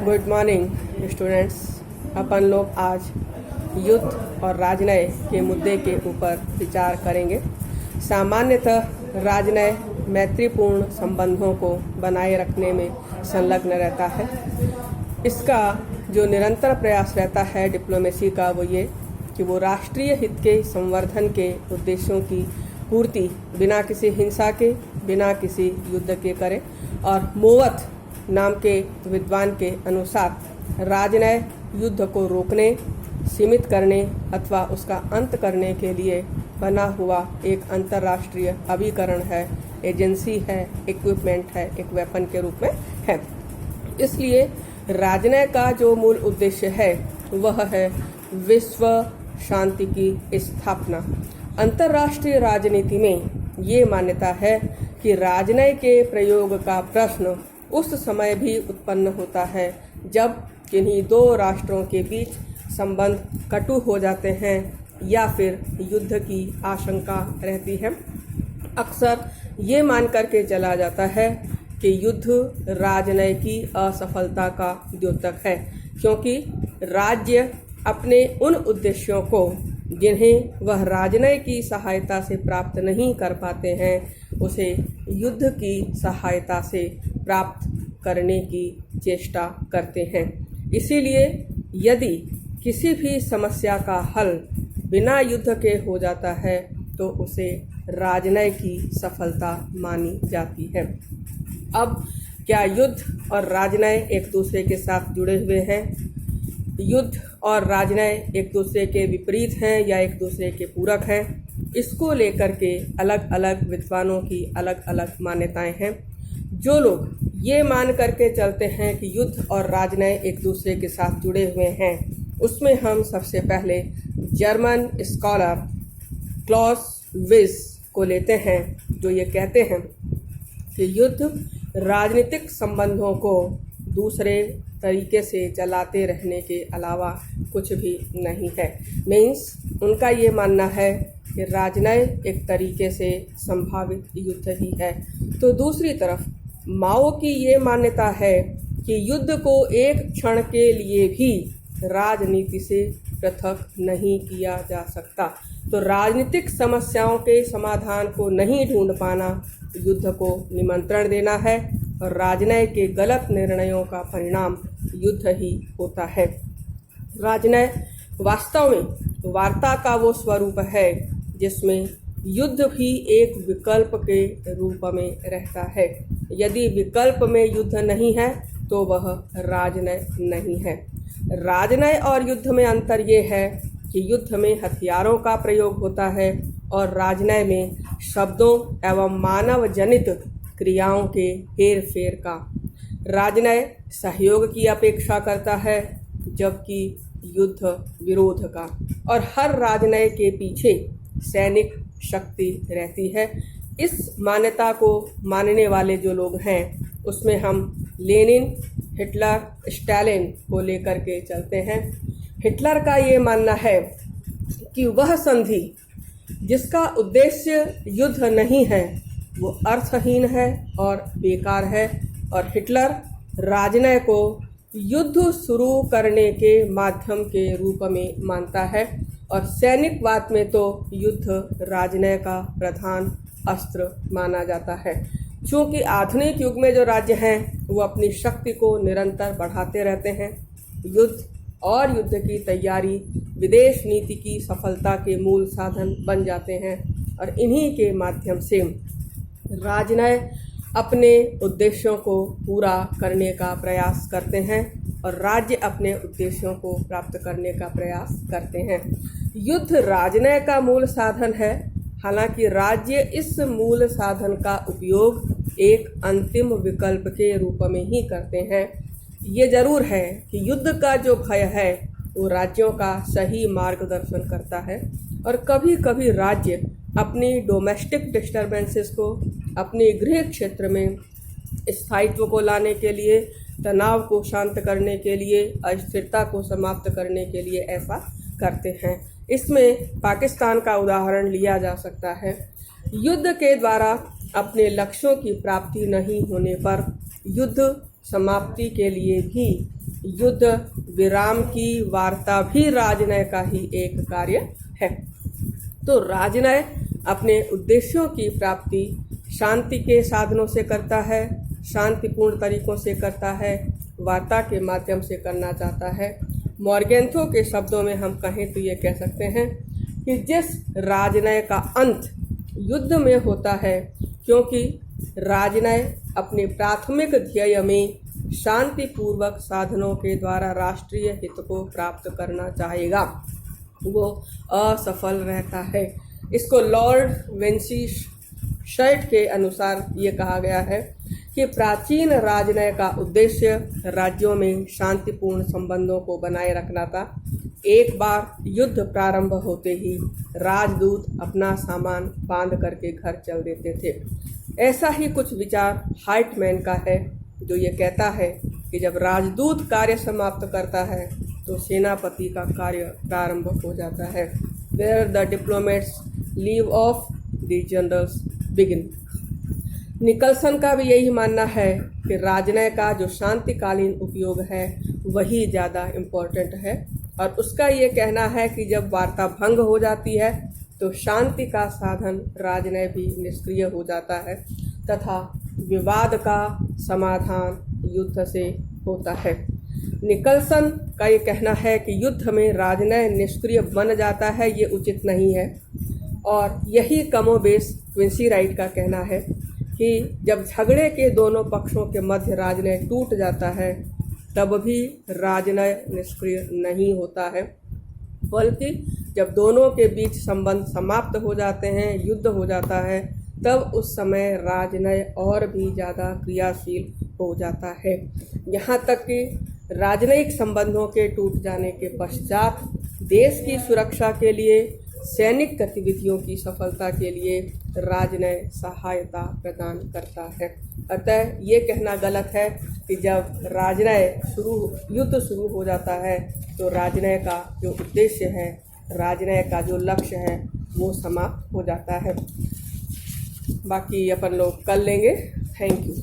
Good morning students. अपन लोग आज युद्ध और राजनय के मुद्दे के ऊपर विचार करेंगे। सामान्यतः राजनय मैत्रीपूर्ण संबंधों को बनाए रखने में संलग्न रहता है। इसका जो निरंतर प्रयास रहता है डिप्लोमेसी का वो ये कि वो राष्ट्रीय हित के संवर्धन के उद्देश्यों की पूर्ति बिना किसी हिंसा के, बिना किसी युद्ध के करे। और मोवत नाम के विद्वान के अनुसार राजनय युद्ध को रोकने, सीमित करने अथवा उसका अंत करने के लिए बना हुआ एक अंतर्राष्ट्रीय अभिकरण है, एजेंसी है, इक्विपमेंट है, एक वेपन के रूप में है। इसलिए राजनय का जो मूल उद्देश्य है वह है विश्व शांति की स्थापना। अंतर्राष्ट्रीय राजनीति में ये मान्यता है कि राजनय के प्रयोग का प्रश्न उस समय भी उत्पन्न होता है जब किन्हीं दो राष्ट्रों के बीच संबंध कटु हो जाते हैं या फिर युद्ध की आशंका रहती है। अक्सर ये मान करके चला जाता है कि युद्ध राजनय की असफलता का द्योतक है, क्योंकि राज्य अपने उन उद्देश्यों को जिन्हें वह राजनय की सहायता से प्राप्त नहीं कर पाते हैं उसे युद्ध की सहायता से प्राप्त करने की चेष्टा करते हैं। इसीलिए यदि किसी भी समस्या का हल बिना युद्ध के हो जाता है तो उसे राजनय की सफलता मानी जाती है। अब क्या युद्ध और राजनय एक दूसरे के साथ जुड़े हुए हैं? युद्ध और राजनय एक दूसरे के विपरीत हैं या एक दूसरे के पूरक हैं? इसको लेकर के अलग अलग विद्वानों की अलग अलग मान्यताएं हैं। जो लोग ये मान करके चलते हैं कि युद्ध और राजनय एक दूसरे के साथ जुड़े हुए हैं, उसमें हम सबसे पहले जर्मन स्कॉलर क्लॉसविज को लेते हैं, जो ये कहते हैं कि युद्ध राजनीतिक संबंधों को दूसरे तरीके से चलाते रहने के अलावा कुछ भी नहीं है। मीन्स उनका ये मानना है कि राजनय एक तरीके से संभावित युद्ध ही है। तो दूसरी तरफ माओ की ये मान्यता है कि युद्ध को एक क्षण के लिए भी राजनीति से पृथक नहीं किया जा सकता। तो राजनीतिक समस्याओं के समाधान को नहीं ढूंढ पाना युद्ध को निमंत्रण देना है और राजनय के गलत निर्णयों का परिणाम युद्ध ही होता है। राजनय वास्तव में वार्ता का वो स्वरूप है जिसमें युद्ध भी एक विकल्प के रूप में रहता है। यदि विकल्प में युद्ध नहीं है तो वह राजनय नहीं है। राजनय और युद्ध में अंतर ये है कि युद्ध में हथियारों का प्रयोग होता है और राजनय में शब्दों एवं मानव जनित क्रियाओं के हेर फेर का। राजनय सहयोग की अपेक्षा करता है जबकि युद्ध विरोध का, और हर राजनय के पीछे सैनिक शक्ति रहती है। इस मान्यता को मानने वाले जो लोग हैं उसमें हम लेनिन, हिटलर, स्टालिन को लेकर के चलते हैं। हिटलर का ये मानना है कि वह संधि जिसका उद्देश्य युद्ध नहीं है वो अर्थहीन है और बेकार है, और हिटलर राजनय को युद्ध शुरू करने के माध्यम के रूप में मानता है। और सैनिकवाद में तो युद्ध राजनय का प्रधान अस्त्र माना जाता है। चूँकि आधुनिक युग में जो राज्य हैं वो अपनी शक्ति को निरंतर बढ़ाते रहते हैं, युद्ध और युद्ध की तैयारी विदेश नीति की सफलता के मूल साधन बन जाते हैं और इन्हीं के माध्यम से राजनय अपने उद्देश्यों को पूरा करने का प्रयास करते हैं और राज्य अपने उद्देश्यों को प्राप्त करने का प्रयास करते हैं। युद्ध राजनय का मूल साधन है, हालांकि राज्य इस मूल साधन का उपयोग एक अंतिम विकल्प के रूप में ही करते हैं। ये जरूर है कि युद्ध का जो भय है वो राज्यों का सही मार्गदर्शन करता है, और कभी कभी राज्य अपनी डोमेस्टिक डिस्टर्बेंसेस को अपने गृह क्षेत्र में स्थायित्व को लाने के लिए, तनाव को शांत करने के लिए, अस्थिरता को समाप्त करने के लिए ऐसा करते हैं। इसमें पाकिस्तान का उदाहरण लिया जा सकता है। युद्ध के द्वारा अपने लक्ष्यों की प्राप्ति नहीं होने पर युद्ध समाप्ति के लिए भी युद्ध विराम की वार्ता भी राजनय का ही एक कार्य है। तो राजनय अपने उद्देश्यों की प्राप्ति शांति के साधनों से करता है, शांतिपूर्ण तरीकों से करता है, वार्ता के माध्यम से करना चाहता है। मॉर्गेंथो के शब्दों में हम कहें तो ये कह सकते हैं कि जिस राजनय का अंत युद्ध में होता है, क्योंकि राजनय अपने प्राथमिक ध्येय में शांतिपूर्वक साधनों के द्वारा राष्ट्रीय हित को प्राप्त करना चाहेगा, वो असफल रहता है। इसको लॉर्ड वेंसीशर्ट के अनुसार ये कहा गया है कि प्राचीन राजनय का उद्देश्य राज्यों में शांतिपूर्ण संबंधों को बनाए रखना था। एक बार युद्ध प्रारंभ होते ही राजदूत अपना सामान बांध करके घर चल देते थे। ऐसा ही कुछ विचार हार्टमैन का है, जो ये कहता है कि जब राजदूत कार्य समाप्त करता है तो सेनापति का कार्य प्रारंभ हो जाता है। Where the diplomats leave off the generals begin. Nicholson का भी यही मानना है कि राजनय का जो शांतिकालीन उपयोग है वही ज़्यादा इम्पोर्टेंट है, और उसका ये कहना है कि जब वार्ता भंग हो जाती है तो शांति का साधन राजनय भी निष्क्रिय हो जाता है तथा विवाद का समाधान युद्ध से होता है। निकलसन का ये कहना है कि युद्ध में राजनय निष्क्रिय बन जाता है, ये उचित नहीं है, और यही कमोबेश क्विंसी राइट का कहना है कि जब झगड़े के दोनों पक्षों के मध्य राजनय टूट जाता है तब भी राजनय निष्क्रिय नहीं होता है, बल्कि जब दोनों के बीच संबंध समाप्त हो जाते हैं, युद्ध हो जाता है, तब उस समय राजनय और भी ज़्यादा क्रियाशील हो जाता है। यहाँ तक कि राजनयिक संबंधों के टूट जाने के पश्चात देश की सुरक्षा के लिए, सैनिक गतिविधियों की सफलता के लिए राजनय सहायता प्रदान करता है। अतः ये कहना गलत है कि जब युद्ध शुरू हो जाता है तो राजनय का जो उद्देश्य है, राजनय का जो लक्ष्य है, वो समाप्त हो जाता है। बाकी अपन लोग कल लेंगे। Thank you.